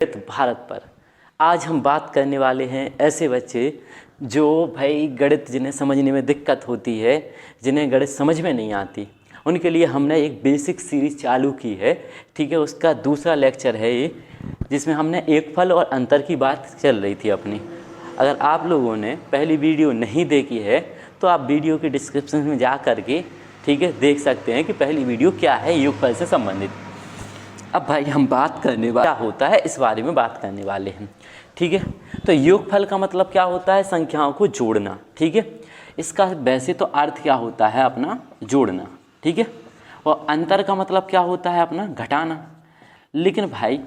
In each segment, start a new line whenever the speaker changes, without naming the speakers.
भारत पर। आज हम बात करने वाले हैं ऐसे बच्चे जो भाई गणित जिन्हें समझने में दिक्कत होती है, जिन्हें गणित समझ में नहीं आती, उनके लिए हमने एक बेसिक सीरीज़ चालू की है। ठीक है, उसका दूसरा लेक्चर है ये, जिसमें हमने एक फल और अंतर की बात चल रही थी अपनी। अगर आप लोगों ने पहली वीडियो नहीं देखी है तो आप वीडियो के डिस्क्रिप्शन में जा कर के ठीक है देख सकते हैं कि पहली वीडियो क्या है योगफल से संबंधित। अब भाई हम बात करने वाले क्या होता है इस बारे में बात करने वाले हैं। ठीक है, तो योगफल का मतलब क्या होता है? संख्याओं को जोड़ना। ठीक है, इसका वैसे तो अर्थ क्या होता है अपना जोड़ना। ठीक है, और अंतर का मतलब क्या होता है अपना घटाना। लेकिन भाई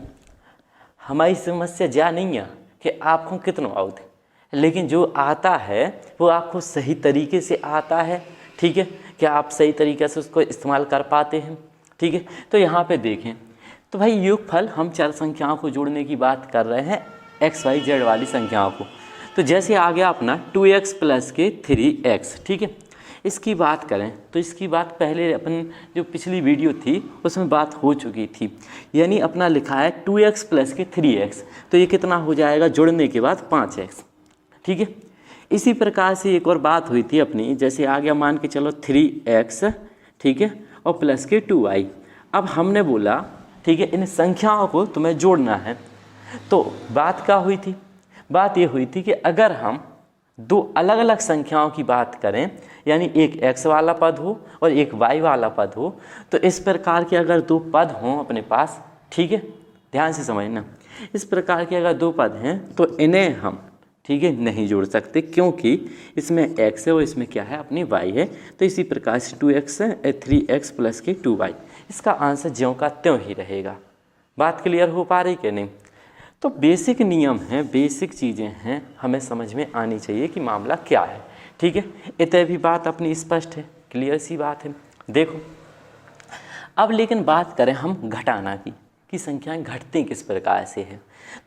हमारी समस्या जा नहीं है कि आपको कितना आउट है, लेकिन जो आता है वो आपको सही तरीके से आता है। ठीक है, क्या आप सही तरीके से उसको इस्तेमाल कर पाते हैं? ठीक है, तो यहाँ पे देखें तो भाई योगफल हम चार संख्याओं को जोड़ने की बात कर रहे हैं, एक्स वाई जेड वाली संख्याओं को। तो जैसे आ गया अपना 2x प्लस के 3x। ठीक है, इसकी बात करें तो इसकी बात पहले अपन जो पिछली वीडियो थी उसमें बात हो चुकी थी। यानी अपना लिखा है 2x प्लस के 3x, तो ये कितना हो जाएगा जुड़ने के बाद 5x। ठीक है, इसी प्रकार से एक और बात हुई थी अपनी, जैसे आ गया मान के चलो 3x। ठीक है, और प्लस के 2y। अब हमने बोला ठीक है इन संख्याओं को तुम्हें जोड़ना है। तो बात क्या हुई थी? बात ये हुई थी कि अगर हम दो अलग अलग संख्याओं की बात करें, यानी एक x वाला पद हो और एक y वाला पद हो, तो इस प्रकार के अगर दो पद हों अपने पास, ठीक है ध्यान से समझना, इस प्रकार के अगर दो पद हैं तो इन्हें हम ठीक है नहीं जोड़ सकते, क्योंकि इसमें x है और इसमें क्या है अपनी y है। तो इसी प्रकार से 2x 3x प्लस के 2y, इसका आंसर ज्यों का त्यों ही रहेगा। बात क्लियर हो पा रही कि नहीं? तो बेसिक नियम हैं, बेसिक चीज़ें हैं, हमें समझ में आनी चाहिए कि मामला क्या है। ठीक है, इतने भी बात अपनी स्पष्ट है, क्लियर सी बात है। देखो अब लेकिन बात करें हम घटाना की कि संख्याएं घटती किस प्रकार से है।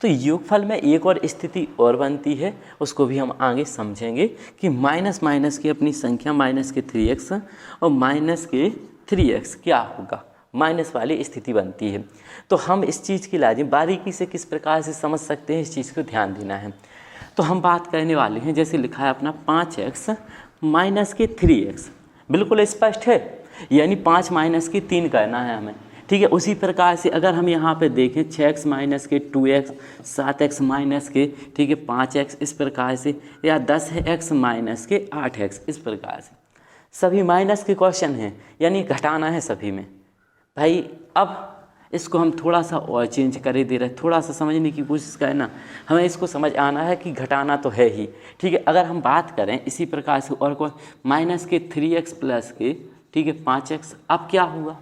तो योगफल में एक और स्थिति और बनती है, उसको भी हम आगे समझेंगे कि माइनस माइनस की अपनी संख्या माइनस के 3x और माइनस के 3x क्या होगा, माइनस वाली स्थिति बनती है। तो हम इस चीज़ की लाजिम बारीकी से किस प्रकार से समझ सकते हैं, इस चीज़ को ध्यान देना है। तो हम बात करने वाले हैं, जैसे लिखा है अपना 5x माइनस के 3x, बिल्कुल स्पष्ट है, यानी 5 माइनस के 3 करना है हमें। ठीक है, उसी प्रकार से अगर हम यहाँ पे देखें 6x माइनस के 2x, 7x माइनस के ठीक है 5x, इस प्रकार से, या 10x माइनस के 8x, इस प्रकार से सभी माइनस के क्वेश्चन हैं, यानी घटाना है सभी में। भाई अब इसको हम थोड़ा सा और चेंज करे दे रहे हैं, थोड़ा सा समझने की कोशिश करना, हमें इसको समझ आना है कि घटाना तो है ही। ठीक है, अगर हम बात करें इसी प्रकार से और कोई माइनस के 3x प्लस के ठीक है 5x, अब क्या हुआ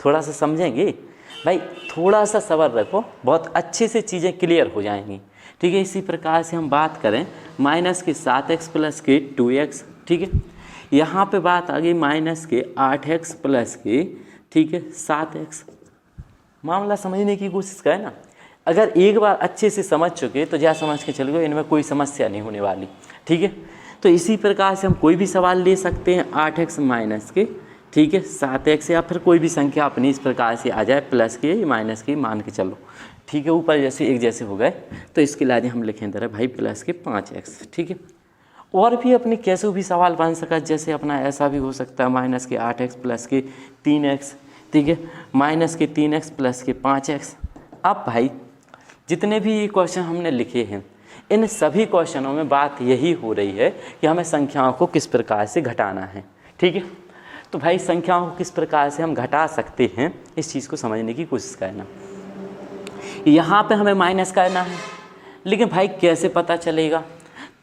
थोड़ा सा समझेंगे भाई, थोड़ा सा सब्र रखो, बहुत अच्छे से चीज़ें क्लियर हो जाएंगी। ठीक है, इसी प्रकार से हम बात करें माइनस के 7x प्लस के 2x। ठीक है, यहाँ पे बात आ गई माइनस के 8x प्लस के ठीक है 7x। मामला समझने की कोशिश करें ना, अगर एक बार अच्छे से समझ चुके तो जा समझ के चल गए, इनमें कोई समस्या नहीं होने वाली। ठीक है, तो इसी प्रकार से हम कोई भी सवाल ले सकते हैं 8x माइनस के ठीक है 7x, या फिर कोई भी संख्या अपनी इस प्रकार से आ जाए प्लस के माइनस के मान के चलो। ठीक है, ऊपर जैसे एक जैसे हो गए, तो इसके लिए हम लिखें इधर भाई प्लस के 5x। ठीक है, और भी अपनी कैसे भी सवाल बन सका, जैसे अपना ऐसा भी हो सकता है माइनस के 8x प्लस के 3x। ठीक है, माइनस के 3x प्लस के 5x। अब भाई जितने भी ये क्वेश्चन हमने लिखे हैं, इन सभी क्वेश्चनों में बात यही हो रही है कि हमें संख्याओं को किस प्रकार से घटाना है। ठीक है, तो भाई संख्याओं को किस प्रकार से हम घटा सकते हैं, इस चीज़ को समझने की कोशिश करना। यहाँ पे हमें माइनस करना है, लेकिन भाई कैसे पता चलेगा?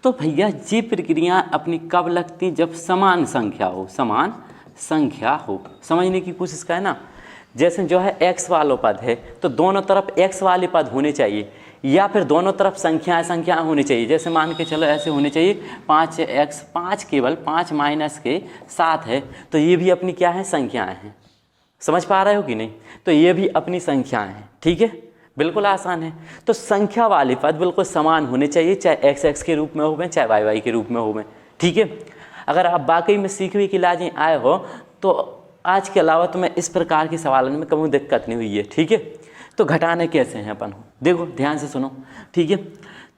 तो भैया ये प्रक्रिया अपनी कब लगती? जब समान संख्या हो, समान संख्या हो, समझने की कोशिश करना। जैसे जो है x वाला पद है तो दोनों तरफ x वाले पद होने चाहिए, या फिर दोनों तरफ संख्याएं होनी चाहिए। जैसे मान के चलो ऐसे होने चाहिए 5x, 5 केवल 5 माइनस के 7 है, तो ये भी अपनी क्या है संख्याएं हैं। समझ पा रहे हो कि नहीं? तो ये भी अपनी संख्याएं हैं। ठीक है, बिल्कुल आसान है। तो संख्या वाले पद बिल्कुल समान होने चाहिए, चाहे x x के रूप में हो चाहे y y के रूप में हो। ठीक है, अगर आप वाकई में सीखने की लाजिम आए हो तो आज के अलावा तुम्हें इस प्रकार के सवालों में कभी दिक्कत नहीं हुई है। ठीक है, तो घटाने कैसे हैं अपन देखो ध्यान से सुनो, ठीक है।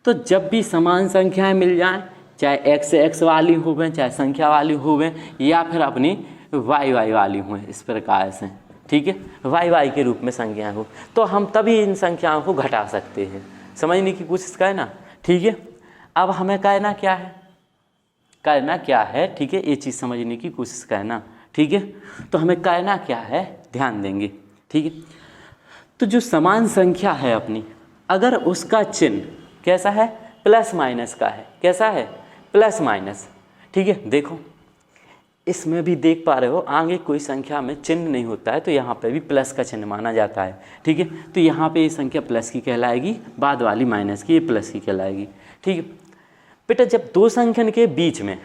तो जब भी समान संख्याएं मिल जाएं, चाहे एक्स से एक्स वाली होवें, चाहे संख्या वाली होवें, या फिर अपनी वाई वाई वाली हों, इस प्रकार से, ठीक है, वाई वाई के रूप में संख्याएं हो, तो हम तभी इन संख्याओं को घटा सकते हैं। समझने की कोशिश करना, ठीक है। अब हमें करना क्या है, ठीक है, ये चीज़ समझने की कोशिश करना, ठीक है। तो हमें करना क्या है, ध्यान देंगे, ठीक है। तो जो समान संख्या है अपनी, अगर उसका चिन्ह कैसा है, प्लस माइनस का है, कैसा है, प्लस माइनस, ठीक है। देखो इसमें भी देख पा रहे हो, आगे कोई संख्या में चिन्ह नहीं होता है तो यहाँ पे भी प्लस का चिन्ह माना जाता है, ठीक है। तो यहाँ पे ये संख्या प्लस की कहलाएगी, बाद वाली माइनस की, ये प्लस की कहलाएगी, ठीक है। बेटा जब दो संख्या के बीच में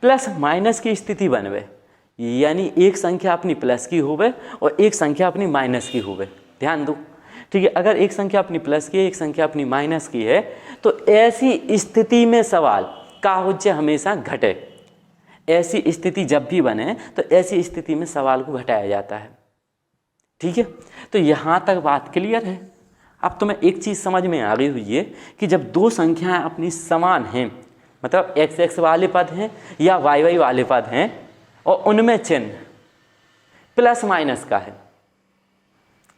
प्लस माइनस की स्थिति बनवे, यानी एक संख्या अपनी प्लस की होवे और एक संख्या अपनी माइनस की होवे, ध्यान दो, ठीक है। अगर एक संख्या अपनी प्लस की है, एक संख्या अपनी माइनस की है, तो ऐसी स्थिति में सवाल का होजे हमेशा घटे। ऐसी स्थिति जब भी बने तो ऐसी स्थिति में सवाल को घटाया जाता है, ठीक है। तो यहाँ तक बात क्लियर है। अब तुम्हें एक चीज़ समझ में आ गई हुई है कि जब दो संख्याएं अपनी समान हैं, मतलब एक्स एक्स वाले पद हैं या वाई वाई वाले पद हैं, और उनमें चिन्ह प्लस माइनस का है।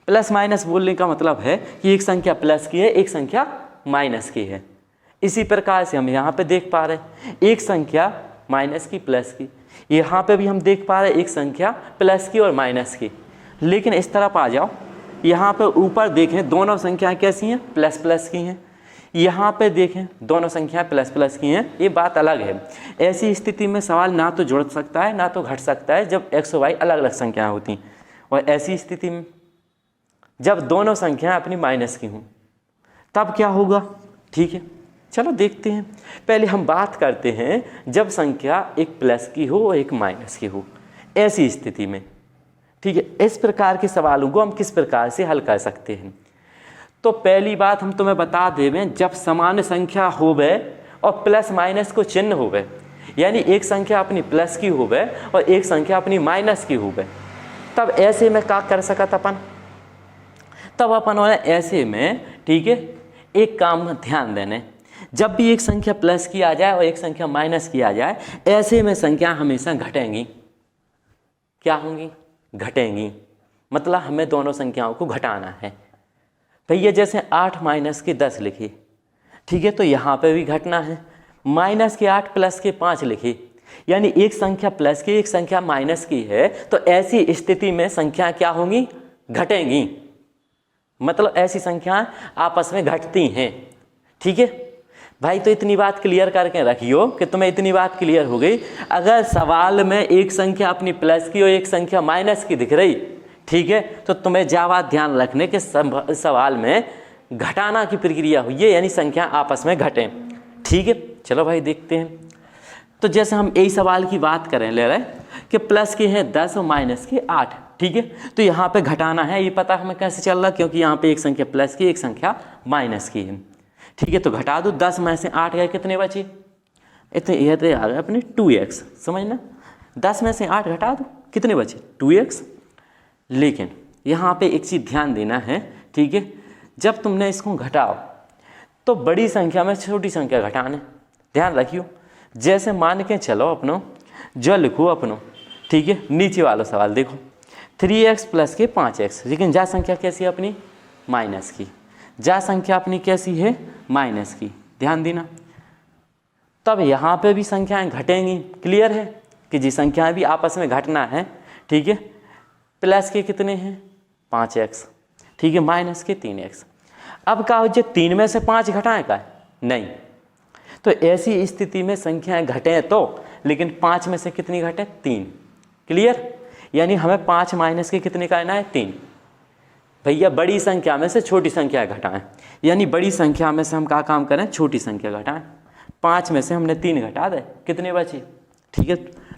प्लस माइनस बोलने का मतलब है कि एक संख्या प्लस की है, एक संख्या माइनस की है। इसी प्रकार से हम यहाँ पे देख पा रहे हैं एक संख्या माइनस की, प्लस की, यहाँ पे भी हम देख पा रहे हैं एक संख्या प्लस की और माइनस की। लेकिन इस तरफ आ जाओ, यहाँ पे ऊपर देखें दोनों संख्याएं कैसी हैं, प्लस प्लस की हैं। यहाँ पे देखें दोनों संख्याएं प्लस प्लस की हैं, ये बात अलग है। ऐसी स्थिति में सवाल ना तो जुड़ सकता है ना तो घट सकता है जब एक्स और वाई अलग अलग संख्याएं होती। और ऐसी स्थिति में जब दोनों संख्याएं अपनी माइनस की हों तब क्या होगा, ठीक है। चलो देखते हैं। पहले हम बात करते हैं जब संख्या एक प्लस की हो और एक माइनस की हो, ऐसी स्थिति में, ठीक है। इस प्रकार के सवालों को हम किस प्रकार से हल कर सकते हैं। तो पहली बात हम तुम्हें बता देवें, जब समान संख्या होवे और प्लस माइनस को चिन्ह होवे, यानी एक संख्या अपनी प्लस की होवे और एक संख्या अपनी माइनस की होवे, तब ऐसे में क्या कर सकत अपन, तब अपन ऐसे में, ठीक है, एक काम में ध्यान देने, जब भी एक संख्या प्लस की आ जाए और एक संख्या माइनस की आ जाए, ऐसे में संख्या हमेशा घटेंगी। क्या होंगी, घटेंगी। मतलब हमें दोनों संख्याओं को घटाना है। भैया जैसे 8 माइनस के 10 लिखी, ठीक है, तो यहाँ पे भी घटना है। माइनस के 8 प्लस के 5 लिखी, यानी एक संख्या प्लस की एक संख्या माइनस की है, तो ऐसी स्थिति में संख्या क्या होंगी, घटेंगी। मतलब ऐसी संख्याएं आपस में घटती हैं, ठीक है भाई। तो इतनी बात क्लियर करके रखियो कि तुम्हें इतनी बात क्लियर हो गई। अगर सवाल में एक संख्या अपनी प्लस की और एक संख्या माइनस की दिख रही, ठीक है, तो तुम्हें ज्यादा ध्यान रखने के सवाल में घटाना की प्रक्रिया हुई है, यानी संख्या आपस में घटें, ठीक है। चलो भाई देखते हैं। तो जैसे हम यही सवाल की बात करें, ले रहे कि प्लस के हैं 10 और माइनस के 8, ठीक है। तो यहाँ पे घटाना है, ये पता हमें कैसे चल रहा, क्योंकि यहाँ पे एक संख्या प्लस की एक संख्या माइनस की है, ठीक है। तो घटा दो, 10 में से 8 गए, कितने बचे, इतने, ये तो आ गए अपने 2x, समझना। 10 में से 8 घटा दो, कितने बचे, 2x। लेकिन यहाँ पे एक चीज़ ध्यान देना है, ठीक है, जब तुमने इसको घटाओ तो बड़ी संख्या में छोटी संख्या घटाना, ध्यान रखियो। जैसे मान के चलो अपनो, जो लिखो अपनो, ठीक है, नीचे वाला सवाल देखो, 3x प्लस के 5x, लेकिन जा संख्या कैसी है अपनी, माइनस की। जा संख्या अपनी कैसी है, माइनस की, ध्यान देना। तब यहाँ पे भी संख्याएं घटेंगी, क्लियर है कि जी संख्याएं भी आपस में घटना है, ठीक है। प्लस के कितने हैं, 5x, ठीक है, माइनस के 3x। अब क्या हो जाए, 3 में से 5 घटाएं का, नहीं। तो ऐसी स्थिति में संख्याएं घटें तो, लेकिन 5 में से कितनी घटे, 3, क्लियर। यानी हमें 5 माइनस के कितने करना है, 3। भैया बड़ी संख्या में से छोटी संख्या घटाएं, यानी बड़ी संख्या में से हम क्या काम करें, छोटी संख्या घटाएं। 5 में से हमने 3 घटा दे, कितने बचे, ठीक है,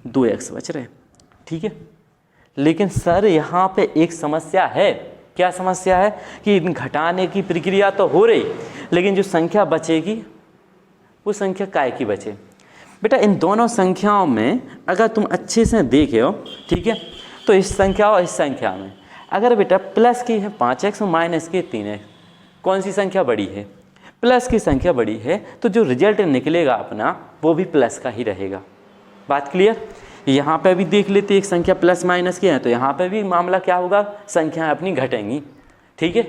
2x बच रहे, ठीक है। लेकिन सर यहाँ पे एक समस्या है, क्या समस्या है कि घटाने की प्रक्रिया तो हो रही, लेकिन जो संख्या बचेगी वो संख्या काय की बचे। बेटा इन दोनों संख्याओं में अगर तुम अच्छे से देखे हो, ठीक है, तो इस संख्या और इस संख्या में अगर बेटा प्लस की है 5x और माइनस की 3x, कौन सी संख्या बड़ी है, प्लस की संख्या बड़ी है, तो जो रिजल्ट निकलेगा अपना वो भी प्लस का ही रहेगा। बात क्लियर। यहाँ पे भी देख लेते एक संख्या प्लस माइनस की है, तो यहाँ पे भी मामला क्या होगा, संख्याएं अपनी घटेंगी। ठीक है,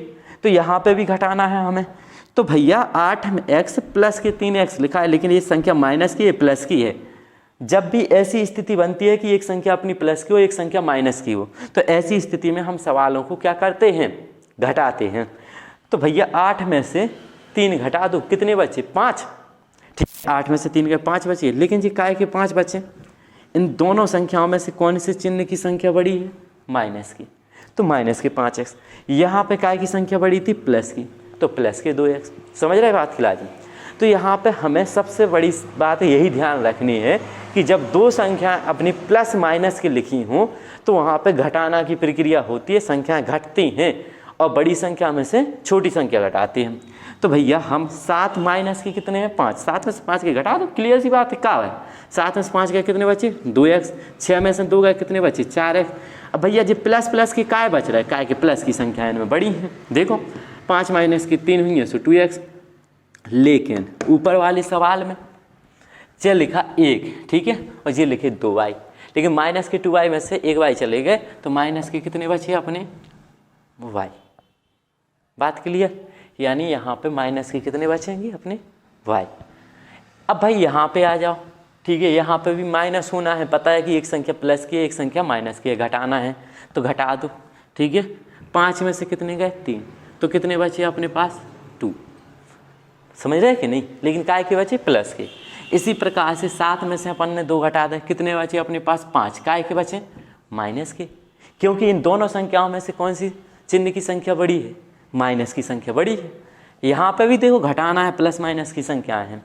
तो यहाँ पे भी घटाना है हमें। तो भैया 8x प्लस के 3x लिखा है, लेकिन ये संख्या माइनस की है, प्लस की है। जब भी ऐसी स्थिति बनती है कि एक संख्या अपनी प्लस की हो, एक संख्या माइनस की हो, तो ऐसी स्थिति में हम सवालों को क्या करते हैं, घटाते हैं। तो भैया 8 में से 3 घटा दो, कितने बचे, 5। ठीक, 8 में से 3 के 5 बचे, लेकिन जी काय के 5 बचे। इन दोनों संख्याओं में से कौन से चिन्ह की संख्या बड़ी है, माइनस की, तो माइनस के 5x। यहाँ पे काय की संख्या बड़ी थी, प्लस की, तो प्लस के 2x। समझ रहे बात खिला दी। तो यहाँ पे हमें सबसे बड़ी बात यही ध्यान रखनी है कि जब दो संख्याएं अपनी प्लस माइनस की लिखी हों तो वहाँ पे घटाना की प्रक्रिया होती है, संख्याएं घटती हैं और बड़ी संख्या में से छोटी संख्या घटाती हैं। तो भैया हम 7 माइनस के कितने हैं, 5, 7 में से 5 के घटा दो, क्लियर सी बात है। क्या है, 7 में से 5 के कितने बचे, 2x, 6 में से 2 के कितने बचे, 4x। अब भैया जी प्लस प्लस की काय बच रहा है, काय के प्लस की संख्या इनमें बड़ी है। देखो 5 माइनस की 3 हुई है, सो 2x। लेकिन ऊपर वाले सवाल में ये लिखा 1, ठीक है, और ये लिखे 2y, लेकिन माइनस के 2y में से 1y चले गए, तो माइनस के कितने बचे अपने, y। बात क्लियर, यानी यहाँ पे माइनस के कितने बचेंगे अपने, y। अब भाई यहाँ पे आ जाओ, ठीक है, यहाँ पे भी माइनस होना है, पता है कि एक संख्या प्लस की है, एक संख्या माइनस की है, घटाना है तो घटा दो। ठीक है, 5 में से कितने गए, 3, तो कितने बचे अपने पास, 2। समझ रहे कि नहीं, लेकिन काय के बचे, प्लस के। इसी प्रकार से 7 में से अपन ने 2 घटा दे, कितने बचे अपने पास, 5, काय के बचे, माइनस के, क्योंकि इन दोनों संख्याओं में से कौन सी चिन्ह की संख्या बड़ी है, माइनस की संख्या बड़ी है। यहाँ पे भी देखो घटाना है, प्लस माइनस की संख्याएं हैं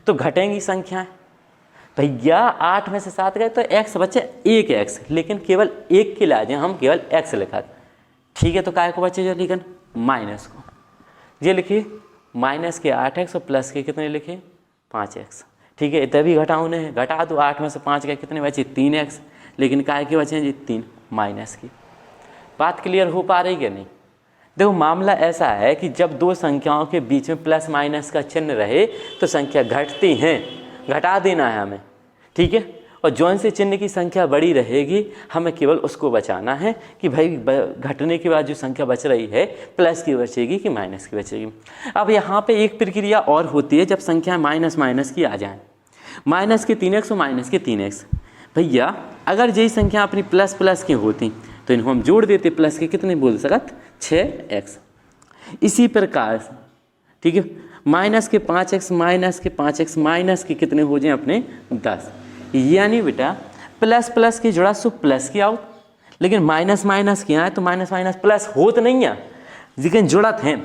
तो घटेंगी संख्याएं। भैया 8 में से 7 गए तो x बचे 1x, लेकिन केवल 1 के लाजे हम केवल x लिखा। ठीक है, तो काय को बचे जो, लेकिन माइनस को ये लिखिए, माइनस के 8x और प्लस के कितने लिखे, 5x। ठीक है, तभी घटाने हैं, घटा दो, 8 में से 5 गए कितने बचे, 3x, लेकिन काय के बचे जी 3, माइनस की। बात क्लियर हो पा रही है नहीं। देखो मामला ऐसा है कि जब दो संख्याओं के बीच में प्लस माइनस का चिन्ह रहे तो संख्या घटती हैं, घटा देना है हमें। ठीक है, और जौन से चिन्ह की संख्या बड़ी रहेगी हमें केवल उसको बचाना है कि भाई घटने के बाद जो संख्या बच रही है प्लस की बचेगी कि माइनस की बचेगी। अब यहाँ पे एक प्रक्रिया और होती है, जब संख्या माइनस माइनस की आ जाए, माइनस के 3x और माइनस के 3x। भैया अगर यही संख्या अपनी प्लस प्लस की होती तो इनको हम जोड़ देते, प्लस के कितने बोल सकत, 6x। इसी प्रकार से ठीक है, माइनस के 5x, माइनस के 5x, माइनस के कितने हो जाए अपने 10। यानी बेटा प्लस प्लस की जुड़ा सो प्लस की आउट, लेकिन माइनस माइनस की आए तो माइनस माइनस प्लस हो तो नहीं है, लेकिन जुड़त हैं,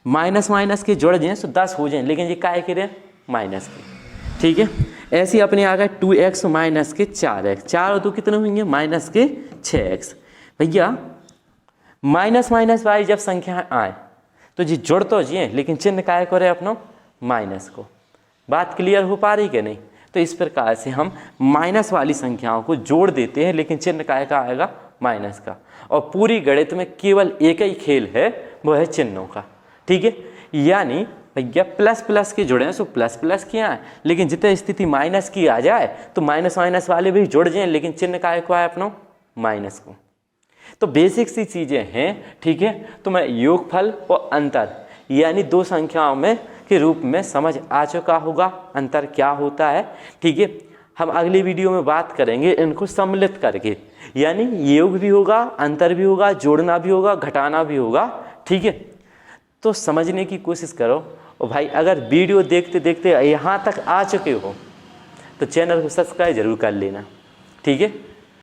माइनस माइनस के जुड़ जाए सो 10 हो जाए, लेकिन ये काय के रहे, माइनस के। ठीक है, ऐसे ही अपने आ गए 2x माइनस के 4x, 4 और 2 कितने होंगे, माइनस के 6x। भैया माइनस माइनस वाली जब संख्या आए तो जी जुड़ तो जिए, लेकिन चिन्ह काय करे अपनो, माइनस को। बात क्लियर हो पा रही कि नहीं। तो इस प्रकार से हम माइनस वाली संख्याओं को जोड़ देते हैं, लेकिन चिन्ह काय का आएगा, माइनस का। और पूरी गणित में केवल एक ही खेल है, वो है चिन्हों का। ठीक है, यानी भैया प्लस प्लस के जुड़े हैं सो प्लस प्लस किया है, लेकिन जितने स्थिति माइनस की आ जाए तो माइनस माइनस वाले भी जुड़ जाएं, लेकिन चिन्ह काय को आए अपनो, माइनस को। तो बेसिक सी चीज़ें हैं। ठीक है, तो मैं योगफल और अंतर यानी दो संख्याओं में के रूप में समझ आ चुका होगा, अंतर क्या होता है। ठीक है, हम अगली वीडियो में बात करेंगे इनको सम्मिलित करके, यानी योग भी होगा, अंतर भी होगा, जोड़ना भी होगा, घटाना भी होगा। ठीक है, तो समझने की कोशिश करो। और भाई अगर वीडियो देखते देखते यहाँ तक आ चुके हो तो चैनल को सब्सक्राइब जरूर कर लेना। ठीक है।